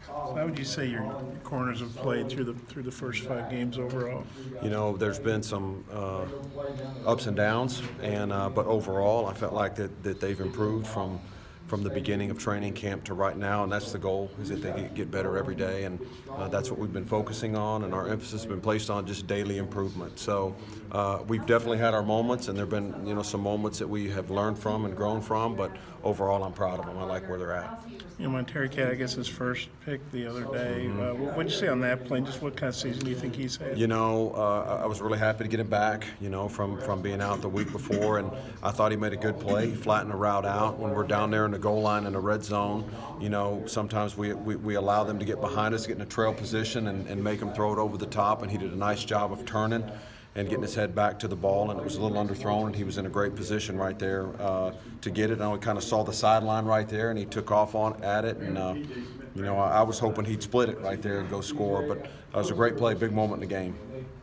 How would you say your corners have played through the first 5 games overall? You know, there's been some ups and downs, and but overall, I felt like that they've improved from the beginning of training camp to right now, and that's the goal, is that they get better every day, and that's what we've been focusing on, and our emphasis has been placed on just daily improvement. So we've definitely had our moments, and there have been some moments that we have learned from and grown from, but overall, I'm proud of them. I like where they're at. Monterey Cat, I guess, his first pick the other day. What did you say on that play? Just what kind of season do you think he's had? I was really happy to get him back, from being out the week before, and I thought he made a good play. He flattened the route out. When we're down there in the goal line in the red zone, sometimes we allow them to get behind us, get in a trail position, and make them throw it over the top, and he did a nice job of turning and getting his head back to the ball, and it was a little underthrown, and he was in a great position right there to get it. And we kind of saw the sideline right there, and he took off at it, and I was hoping he'd split it right there and go score, but it was a great play, big moment in the game.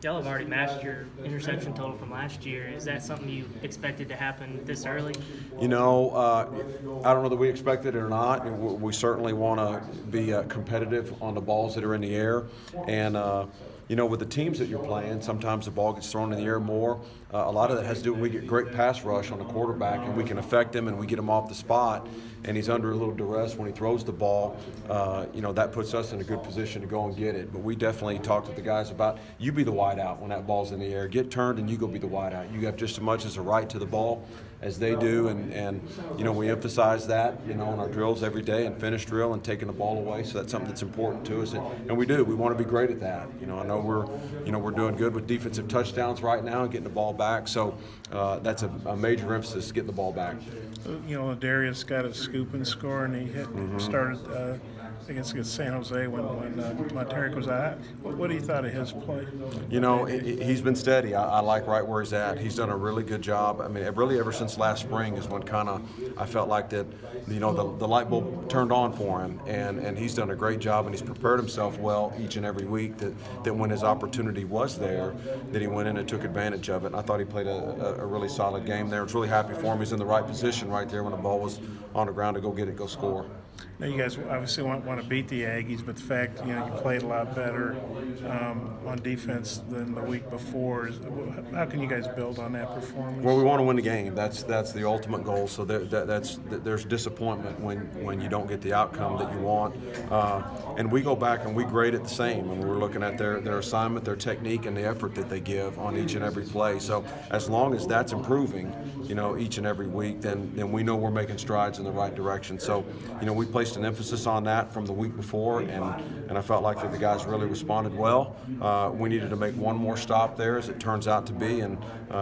Y'all have already matched your interception total from last year. Is that something you expected to happen this early? I don't know that we expected it or not. We certainly want to be competitive on the balls that are in the air, and with the teams that you're playing, sometimes the ball gets thrown in the air more. A lot of that has to do with we get great pass rush on the quarterback, and we can affect him, and we get him off the spot, and he's under a little duress when he throws the ball. That puts us in a good position to go and get it. But we definitely talked with the guys about, you be the wideout when that ball's in the air. Get turned, and you go be the wideout. You have just as much as a right to the ball as they do, and we emphasize that, in our drills every day, and finish drill and taking the ball away. So that's something that's important to us, and we do. We want to be great at that. I know we're doing good with defensive touchdowns right now and getting the ball back. So that's a major emphasis, getting the ball back. Darius got a scoop and score, and he started against San Jose when Monterey was out. What do you thought of his play? He's been steady. I like right where he's at. He's done a really good job. I mean, really ever since last spring is when I felt like that, the light bulb turned on for him, and he's done a great job, and he's prepared himself well each and every week that when his opportunity was there, that he went in and took advantage of it. And I thought he played a really solid game there. I was really happy for him. He's in the right position right there when the ball was on the ground to go get it, go score. Now, you guys obviously want to beat the Aggies, but the fact you played a lot better on defense than the week before, how can you guys build on that performance? Well, we want to win the game. That's the ultimate goal. So there's disappointment when you don't get the outcome that you want. And we go back and we grade it the same, and we're looking at their assignment, their technique, and the effort that they give on each and every play. So as long as that's improving, each and every week, then we know we're making strides in the right direction. So, we placed an emphasis on that from the week before, and I felt like that the guys really responded well. We needed to make one more stop there, as it turns out to be, and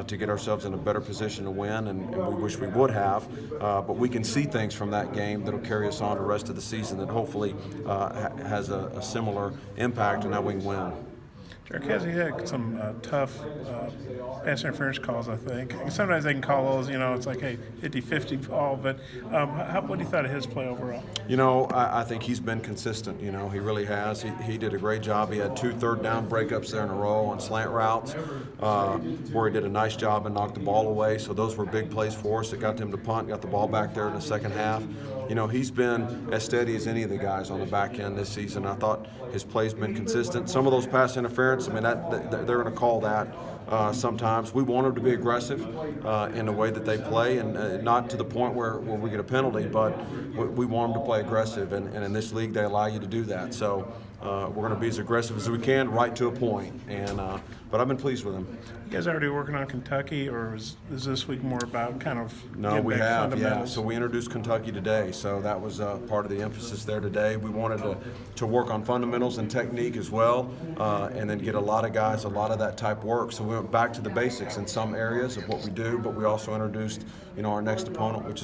to get ourselves in a better position to win, and we wish we would have. But we can see things from that game that'll carry us on the rest of the season that hopefully has a similar impact, and now we can win. Jarquez, he had some tough pass interference calls, I think. Sometimes they can call those, it's like a 50-50 ball, but what do you thought of his play overall? I think he's been consistent. He really has. He did a great job. He had 2 third-down breakups there in a row on slant routes where he did a nice job and knocked the ball away. So those were big plays for us that got them to punt, got the ball back there in the second half. He's been as steady as any of the guys on the back end this season. I thought his play's been consistent. Some of those pass interference, they're going to call that sometimes. We want them to be aggressive in the way that they play, and not to the point where we get a penalty, but we want them to play aggressive, and in this league they allow you to do that. So we're going to be as aggressive as we can, right to a point. But I've been pleased with him. You guys already working on Kentucky, or is this week more about kind of No, we have, fundamentals? So we introduced Kentucky today, so that was part of the emphasis there today. We wanted to work on fundamentals and technique as well, and then get a lot of guys a lot of that type work. So we went back to the basics in some areas of what we do, but we also introduced our next opponent, which is